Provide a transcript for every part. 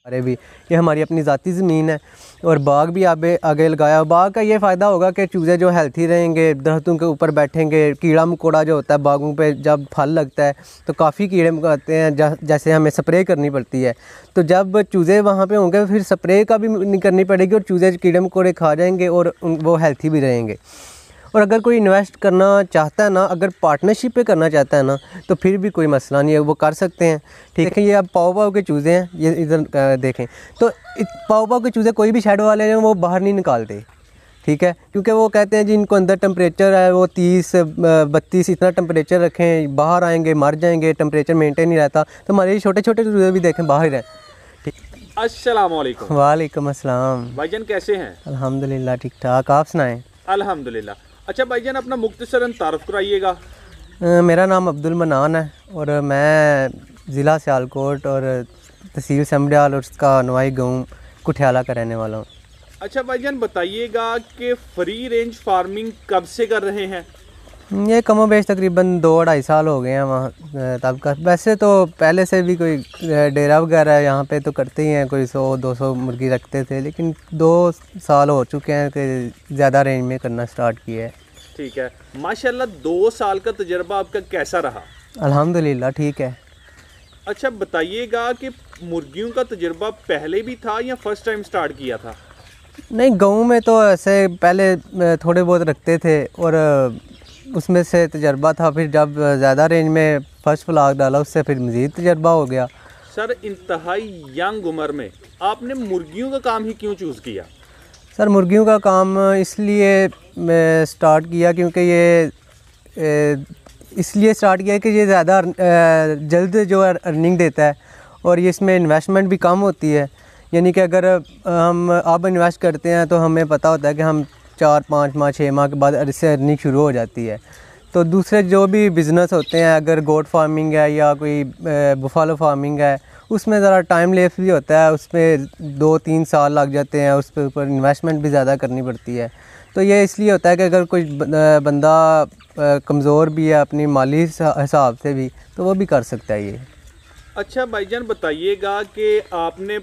अरे भी ये हमारी अपनी ज़ाती ज़मीन है और बाग भी आगे लगाया। बाग का ये फ़ायदा होगा कि चूज़े जो हेल्थी रहेंगे, दरख्तों के ऊपर बैठेंगे। कीड़ा मकोड़ा जो होता है बागों पे जब फल लगता है तो काफ़ी कीड़े मकोड़े हैं, जैसे हमें स्प्रे करनी पड़ती है। तो जब चूज़े वहाँ पे होंगे फिर स्प्रे का भी नहीं करनी पड़ेगी और चूज़े कीड़े मकोड़े खा जाएंगे और वो हेल्थी भी रहेंगे। और अगर कोई इन्वेस्ट करना चाहता है ना, अगर पार्टनरशिप पे करना चाहता है ना, तो फिर भी कोई मसला नहीं है, वो कर सकते हैं। ठीक है, ये अब पाव के चूज़े हैं, ये इधर देखें तो पाव के चूज़े कोई भी शेड वाले हैं वो बाहर नहीं निकालते। ठीक है, क्योंकि वो कहते हैं जी इनको अंदर टेम्परेचर है वो 30-32 इतना टेम्परेचर रखें, बाहर आएंगे मर जाएंगे, टेम्परेचर मेंटेन नहीं रहता। तो हमारे छोटे छोटे चूज़े भी देखें बाहर हैं। ठीक, अस्सलाम वालेकुम। वालेकुम अस्सलाम। भाईजान कैसे हैं? अल्हम्दुलिल्लाह ठीक ठाक, आप सुनाएं? अल्हम्दुलिल्लाह। अच्छा भाईजान, अपना मुख्तसरन तारुफ कराइएगा। मेरा नाम अब्दुल मनान है और मैं ज़िला सियालकोट और तहसील समड़ियाल और उसका नवाई गाँव कुठियाला का रहने वाला हूँ। अच्छा भाईजान बताइएगा कि फ्री रेंज फार्मिंग कब से कर रहे हैं? ये कमो बेश तकरीबन 2-2.5 साल हो गए हैं वहाँ तब का। वैसे तो पहले से भी कोई डेरा वगैरह यहाँ पे तो करते ही हैं, कोई 100-200 मुर्गी रखते थे, लेकिन 2 साल हो चुके हैं कि ज़्यादा रेंज में करना स्टार्ट किया है। ठीक है, माशाल्लाह 2 साल का तजर्बा आपका कैसा रहा? अल्हम्दुलिल्लाह ठीक है। अच्छा बताइएगा कि मुर्गियों का तजर्बा पहले भी था या फर्स्ट टाइम स्टार्ट किया था? नहीं, गाँव में तो ऐसे पहले थोड़े बहुत रखते थे और उसमें से तजर्बा था। फिर जब ज़्यादा रेंज में फर्स्ट फ्लाग डाला उससे फिर मज़ीद तजर्बा हो गया। सर इंतहाई यंग उम्र में आपने मुर्गियों का काम ही क्यों चूज़ किया? सर मुर्गियों का काम इसलिए स्टार्ट किया क्योंकि ये इसलिए स्टार्ट किया कि ये ज़्यादा जल्द जो अर्निंग देता है और ये इसमें इन्वेस्टमेंट भी कम होती है। यानी कि अगर हम अब इन्वेस्ट करते हैं तो हमें पता होता है कि हम 4-5 माह 6 माह के बाद इससे अर्निंग शुरू हो जाती है। तो दूसरे जो भी बिज़नेस होते हैं, अगर गोट फार्मिंग है या कोई बुफालो फार्मिंग है, उसमें ज़रा टाइम लेस भी होता है, उसमें 2-3 साल लग जाते हैं, उस पर ऊपर इन्वेस्टमेंट भी ज़्यादा करनी पड़ती है। तो ये इसलिए होता है कि अगर कोई बंदा कमज़ोर भी है अपनी माली हिसाब से भी, तो वो भी कर सकता है ये। अच्छा भाईजान बताइएगा कि आपने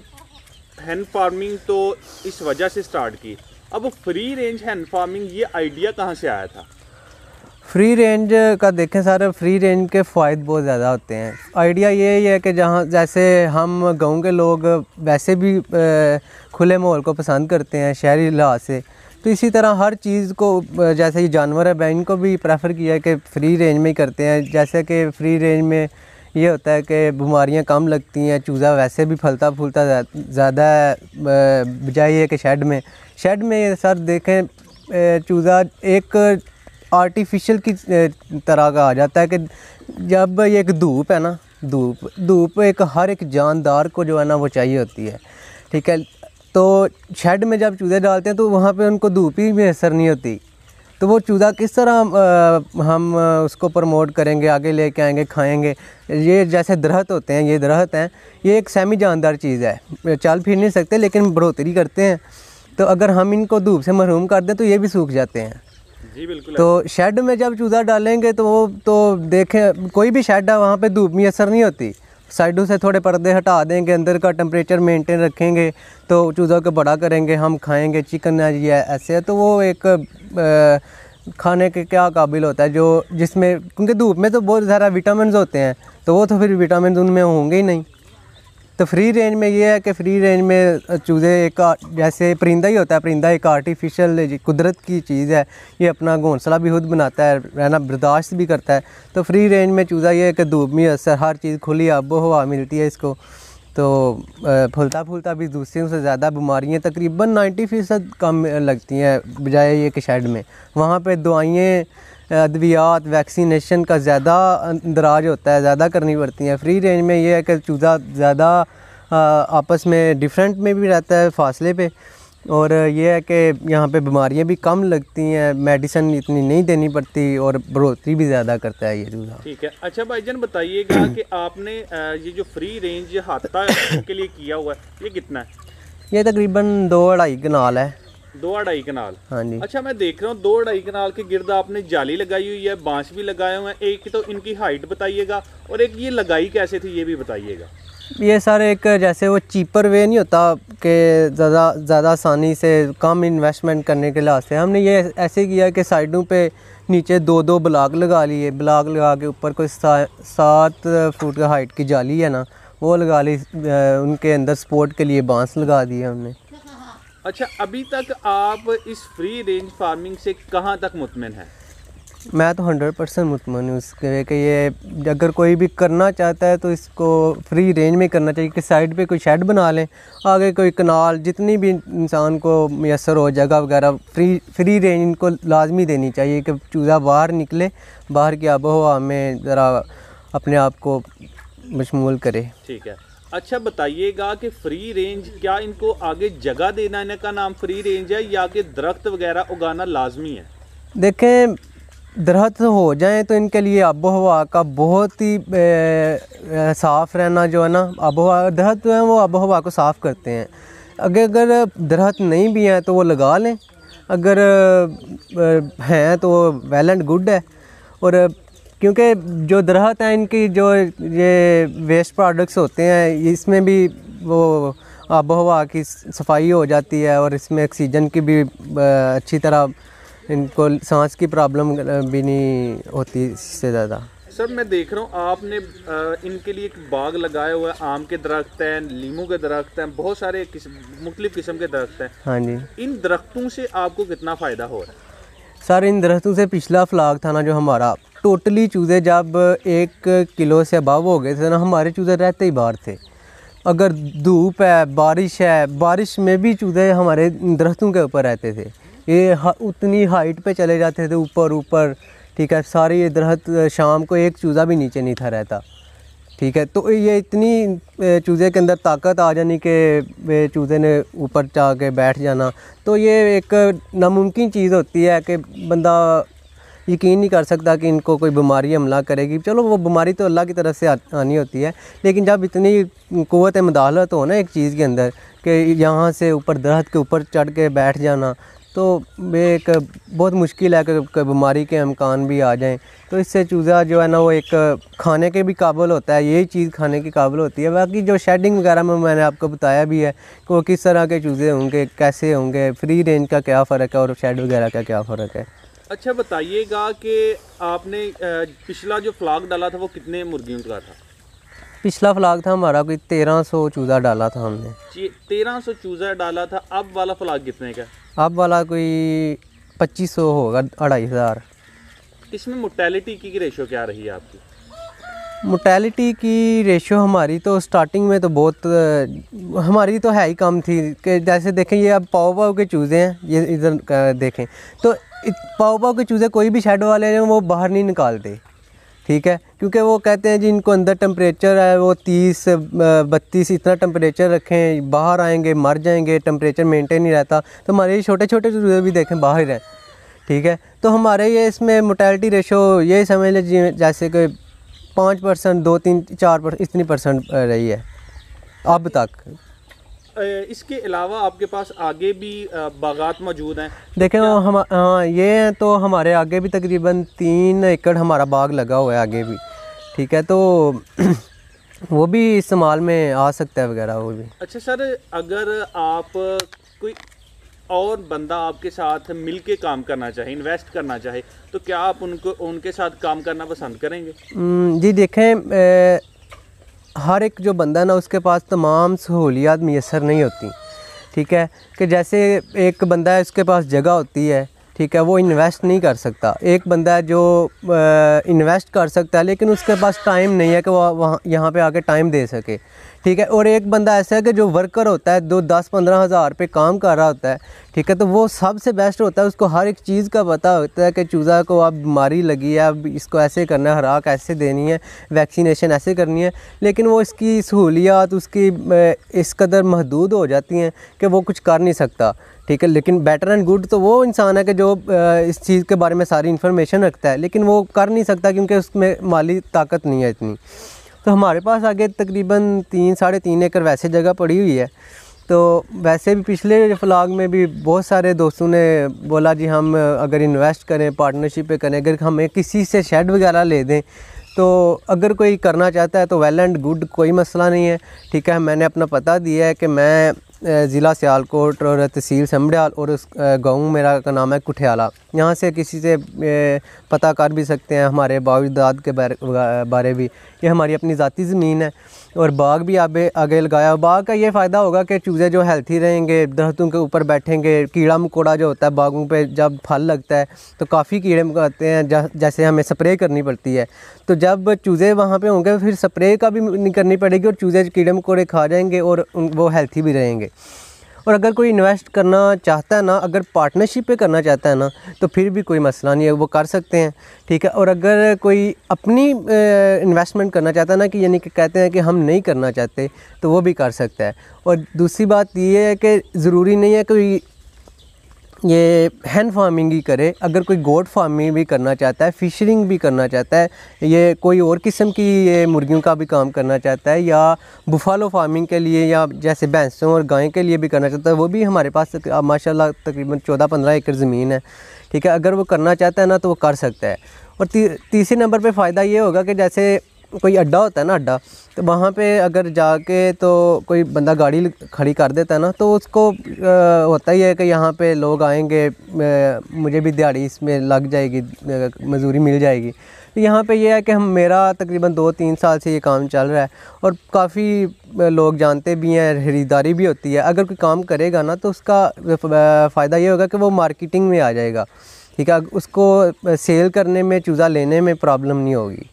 हैन फार्मिंग तो इस वजह से स्टार्ट की, अब फ्री रेंज हैन फार्मिंग ये आइडिया कहाँ से आया था? फ्री रेंज का देखें सर, फ्री रेंज के फ़ायदे बहुत ज़्यादा होते हैं। आइडिया ये ही है कि जहाँ जैसे हम गांव के लोग वैसे भी खुले माहौल को पसंद करते हैं शहरी लिहाज से, तो इसी तरह हर चीज़ को जैसे ये जानवर है इनको भी प्रेफर किया है कि फ्री रेंज में ही करते हैं। जैसे कि फ्री रेंज में ये होता है कि बीमारियां कम लगती हैं, चूज़ा वैसे भी फलता फूलता ज़्यादा बजाय है कि शेड में सर देखें चूज़ा एक आर्टिफिशियल की तरह का आ जाता है कि जब ये एक धूप है ना, धूप एक हर एक जानदार को जो है ना वो चाहिए होती है। ठीक है, तो शेड में जब चूज़े डालते हैं तो वहाँ पे उनको धूप ही में असर नहीं होती, तो वो चूज़ा किस तरह हम उसको प्रमोट करेंगे, आगे लेके आएंगे, खाएंगे। ये जैसे दरख्त होते हैं, ये दरख्त हैं, ये एक सेमी जानदार चीज़ है, चल फिर नहीं सकते लेकिन बढ़ोतरी करते हैं। तो अगर हम इनको धूप से महरूम कर दें तो ये भी सूख जाते हैं। जी बिल्कुल। तो शेड में जब चूज़ा डालेंगे तो वो तो देखें कोई भी शेड है वहाँ पे धूप में असर नहीं होती, साइडों से थोड़े पर्दे हटा देंगे, अंदर का टेम्परेचर मेंटेन रखेंगे तो चूज़ा को बड़ा करेंगे, हम खाएंगे। चिकन है ये ऐसे है, तो वो एक खाने के क्या काबिल होता है जो जिसमें, क्योंकि धूप में तो बहुत सारा विटामिन होते हैं तो वो तो फिर विटामिन उनमें होंगे ही नहीं। तो फ्री रेंज में ये है कि फ्री रेंज में चूज़े एक जैसे परिंदा ही होता है, परिंदा एक आर्टिफिशियल कुदरत की चीज़ है, ये अपना घोंसला भी खुद बनाता है, रहना बर्दाश्त भी करता है। तो फ्री रेंज में चूज़ा ये है कि धूप में असर, हर चीज़ खुली आबो हवा मिलती है इसको, तो फूलता फूलता भी दूसरों से ज़्यादा बीमारियाँ तकरीबन 90% कम लगती हैं बजाय ये कि शेड में। वहाँ पे दवाइयाँ, अद्वियात, वैक्सीनेशन का ज़्यादा अंदराज होता है, ज़्यादा करनी पड़ती हैं। फ्री रेंज में ये है कि चूज़ा ज़्यादा आपस में डिफरेंट में भी रहता है फासले पे, और ये है कि यहाँ पे बीमारियाँ भी कम लगती हैं, मेडिसिन इतनी नहीं देनी पड़ती और बढ़ोतरी भी ज़्यादा करता है ये चूज़ा। ठीक है। अच्छा भाईजान बताइएगा कि आपने ये जो फ्री रेंज हाता के लिए किया हुआ है ये कितना है? ये तकरीबन 2-2.5 कनाल है। 2-2.5 कनाल? हाँ जी। अच्छा मैं देख रहा हूँ 2-2.5 कनाल के गिर्द आपने जाली लगाई हुई है, बांस भी लगाए हुए हैं। एक तो इनकी हाइट बताइएगा और एक ये लगाई कैसे थी ये भी बताइएगा। ये सर एक जैसे वो चीपर वे नहीं होता कि ज़्यादा आसानी से कम इन्वेस्टमेंट करने के लिहाज से हमने ये ऐसे किया कि साइडों पे नीचे 2-2 ब्लॉक लगा लिए। ब्लॉक लगा के ऊपर कोई 7 फुट का हाइट की जाली है ना, वो लगा ली। उनके अंदर सपोर्ट के लिए बांस लगा दिए हमने। अच्छा, अभी तक आप इस फ्री रेंज फार्मिंग से कहाँ तक मुतमिन हैं? मैं तो 100% मुतमईन हूँ उसके कि ये अगर कोई भी करना चाहता है तो इसको फ्री रेंज में करना चाहिए कि साइड पे कोई शेड बना लें, आगे कोई कनाल, जितनी भी इंसान को मैसर हो जगह वगैरह, फ्री रेंज इनको लाजमी देनी चाहिए कि चूज़ा बाहर निकले, बाहर की आबो हवा में ज़रा अपने आप को मशमूल करे। ठीक है। अच्छा बताइएगा कि फ्री रेंज, क्या इनको आगे जगह देना का नाम फ्री रेंज है या कि दरख्त वगैरह उगाना लाजमी है? देखें, दरख्त हो जाएं तो इनके लिए आबो हवा का बहुत ही साफ़ रहना जो है ना, आबो हवा, दरख्त जो है वो आबो हवा को साफ़ करते हैं। अगर दरख्त नहीं भी हैं तो वो लगा लें, अगर हैं तो वेल एंड गुड है। और क्योंकि जो दरख्त हैं इनकी जो ये वेस्ट प्रोडक्ट्स होते हैं, इसमें भी वो आबो हवा की सफाई हो जाती है और इसमें ऑक्सीजन की भी अच्छी तरह, इनको सांस की प्रॉब्लम भी नहीं होती इससे ज़्यादा। सर मैं देख रहा हूँ आपने इनके लिए एक बाग लगाया हुआ है, आम के दरख्त हैं, लीमू के दरख्त हैं, बहुत सारे मुख्तलिफ किस्म के दरख्त हैं। हाँ जी। इन दरख्तों से आपको कितना फ़ायदा हो रहा है? सर इन दरख्तों से पिछला फ्लाग था ना जो हमारा, टोटली चूज़े जब 1 किलो से अबव हो गए थे ना, हमारे चूज़े रहते ही बाहर थे। अगर धूप है, बारिश है, बारिश में भी चूज़े हमारे दरख्तों के ऊपर रहते थे। ये उतनी हाइट पे चले जाते थे ऊपर, ठीक है। सारे ये दरख्त, शाम को एक चूज़ा भी नीचे नहीं था रहता, ठीक है। तो ये इतनी चूज़े के अंदर ताकत आ जानी कि चूज़े ने ऊपर जाके बैठ जाना, तो ये एक नामुमकिन चीज़ होती है कि बंदा यकीन नहीं कर सकता कि इनको कोई बीमारी हमला करेगी। चलो वो बीमारी तो अल्लाह की तरफ से आनी होती है, लेकिन जब इतनी क़ुव्वत मुदाखलत हो ना एक चीज़ के अंदर कि यहाँ से ऊपर दरख्त के ऊपर चढ़ के बैठ जाना, तो ये एक बहुत मुश्किल है कि बीमारी के इम्कान भी आ जाएं। तो इससे चूज़ा जो है ना वो एक खाने के भी काबिल होता है, यही चीज़ खाने की काबिल होती है। बाकी जो शेडिंग वगैरह में मैंने आपको बताया भी है कि वो किस तरह के चूज़े होंगे, कैसे होंगे, फ्री रेंज का क्या फ़र्क है और शेड वगैरह का क्या फ़र्क है। अच्छा बताइएगा कि आपने पिछला जो फ्लाग डाला था वो कितने मुर्गियों का था? पिछला फ्लाग था हमारा कोई 1300 चूज़ा डाला था हमने। 1300 चूज़ा डाला था। अब वाला फ्लाग कितने का? अब वाला कोई 2500 होगा, 2500। इसमें मोर्टेलिटी की रेशो क्या रही है आपकी? मोर्टेलिटी की रेशो हमारी तो स्टार्टिंग में तो बहुत हमारी तो है ही कम थी कि जैसे देखें ये अब पाव के चूज़े हैं, ये इधर देखें तो पाव के चूज़े कोई भी शेड वाले हैं वो बाहर नहीं निकालते, ठीक है। क्योंकि वो कहते हैं जी इनको अंदर टेम्परेचर है वो 30-32 इतना टेम्परेचर रखें, बाहर आएंगे मर जाएंगे, टेम्परेचर मेंटेन नहीं रहता। तो हमारे ये छोटे छोटे चूज़े भी देखें बाहर हैं, ठीक है। तो हमारे ये इसमें मोर्टेलिटी रेशो ये समझ लीजिए जैसे कि 5%, 2-3-4% इतनी परसेंट रही है अब तक। इसके अलावा आपके पास आगे भी बागात मौजूद हैं? देखें हाँ ये हैं, तो हमारे आगे भी तकरीबन 3 एकड़ हमारा बाग लगा हुआ है आगे भी, ठीक है। तो वो भी इस्तेमाल में आ सकता है वगैरह वो भी। अच्छा सर, अगर आप कोई और बंदा आपके साथ मिल के काम करना चाहे, इन्वेस्ट करना चाहे, तो क्या आप उनके साथ काम करना पसंद करेंगे? जी देखें, हर एक जो बंदा ना उसके पास तमाम सहूलियात मैसर नहीं होती, ठीक है। कि जैसे एक बंदा है उसके पास जगह होती है, ठीक है, वो इन्वेस्ट नहीं कर सकता। एक बंदा है जो इन्वेस्ट कर सकता है लेकिन उसके पास टाइम नहीं है कि वो वहाँ यहाँ पे आके टाइम दे सके, ठीक है। और एक बंदा ऐसा है कि जो वर्कर होता है 10-15 हज़ार पे काम कर रहा होता है, ठीक है। तो वो सबसे बेस्ट होता है, उसको हर एक चीज़ का पता होता है कि चूज़ा को अब बीमारी लगी है, अब इसको ऐसे करना है, खुराक ऐसे देनी है, वैक्सीनेशन ऐसे करनी है। लेकिन वो इसकी सहूलियात उसकी इस कदर महदूद हो जाती हैं कि वो कुछ कर नहीं सकता, ठीक है। लेकिन बेटर एंड गुड तो वो इंसान है कि जो इस चीज़ के बारे में सारी इन्फॉर्मेशन रखता है, लेकिन वो कर नहीं सकता क्योंकि उसमें माली ताकत नहीं है इतनी। तो हमारे पास आगे तकरीबन 3-3.5 एकड़ वैसे जगह पड़ी हुई है। तो वैसे भी पिछले फ्लाग में भी बहुत सारे दोस्तों ने बोला जी हम अगर इन्वेस्ट करें, पार्टनरशिप पे करें, अगर हमें किसी से शेड वगैरह ले दें तो अगर कोई करना चाहता है तो वेल एंड गुड, कोई मसला नहीं है। ठीक है, मैंने अपना पता दिया है कि मैं ज़िला सियालकोट और तहसील समड़ियाल और उस गाँव मेरा का नाम है कुठियाला। यहाँ से किसी से पता कर भी सकते हैं हमारे बाप-दाद के बारे भी। ये हमारी अपनी ज़ाती ज़मीन है और बाग भी आगे लगाया। बाग का ये फ़ायदा होगा कि चूज़े जो हेल्थी रहेंगे, दरख्तों के ऊपर बैठेंगे। कीड़ा मकोड़ा जो होता है बागों पे जब फल लगता है तो काफ़ी कीड़े मकोड़े हैं, जैसे हमें स्प्रे करनी पड़ती है। तो जब चूज़े वहाँ पे होंगे फिर स्प्रे का भी नहीं करनी पड़ेगी और चूज़े कीड़े मकोड़े खा जाएंगे और वो हेल्थी भी रहेंगे। और अगर कोई इन्वेस्ट करना चाहता है ना, अगर पार्टनरशिप पे करना चाहता है ना, तो फिर भी कोई मसला नहीं है, वो कर सकते हैं। ठीक है, और अगर कोई अपनी इन्वेस्टमेंट करना चाहता है ना, कि यानी कि कहते हैं कि हम नहीं करना चाहते, तो वो भी कर सकता है। और दूसरी बात ये है कि ज़रूरी नहीं है कोई ये हैन फार्मिंग ही करे। अगर कोई गोट फार्मिंग भी करना चाहता है, फिशरिंग भी करना चाहता है, ये कोई और किस्म की ये मुर्गियों का भी काम करना चाहता है, या बुफालो फार्मिंग के लिए या जैसे भैंसों और गाय के लिए भी करना चाहता है, वो भी हमारे पास माशाल्लाह तकरीबन 14-15 एकड़ ज़मीन है। ठीक है, अगर वो करना चाहता है ना तो वो कर सकता है। और तीसरे नंबर पे फ़ायदा ये होगा कि जैसे कोई अड्डा होता है ना, अड्डा, तो वहाँ पे अगर जाके तो कोई बंदा गाड़ी खड़ी कर देता है ना, तो उसको होता ही है कि यहाँ पे लोग आएंगे, मुझे भी दिहाड़ी इसमें लग जाएगी, मजदूरी मिल जाएगी। तो यहाँ पे ये है कि मेरा तकरीबन 2-3 साल से ये काम चल रहा है और काफ़ी लोग जानते भी हैं, खरीदारी भी होती है। अगर कोई काम करेगा ना तो उसका फ़ायदा ये होगा कि वो मार्केटिंग में आ जाएगा। ठीक है, उसको सेल करने में, चूज़ा लेने में प्रॉब्लम नहीं होगी।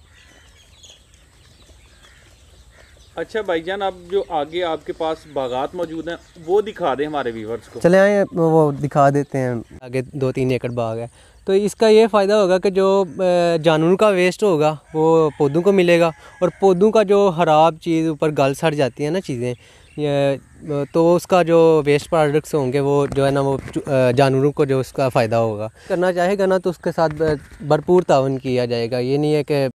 अच्छा भाईजान, अब जो आगे आपके पास बागात मौजूद हैं वो दिखा दें हमारे व्यूवर्स को। चले आए, वो दिखा देते हैं। आगे 2-3 एकड़ बाग है, तो इसका ये फ़ायदा होगा कि जो जानवरों का वेस्ट होगा वो पौधों को मिलेगा, और पौधों का जो ख़राब चीज़ ऊपर गल सड़ जाती है ना चीज़ें, तो उसका जो वेस्ट प्रोडक्ट्स होंगे वो जो है ना वो जानवरों को जो उसका फ़ायदा होगा। करना चाहेगा ना तो उसके साथ भरपूर ताउन किया जाएगा। ये नहीं है कि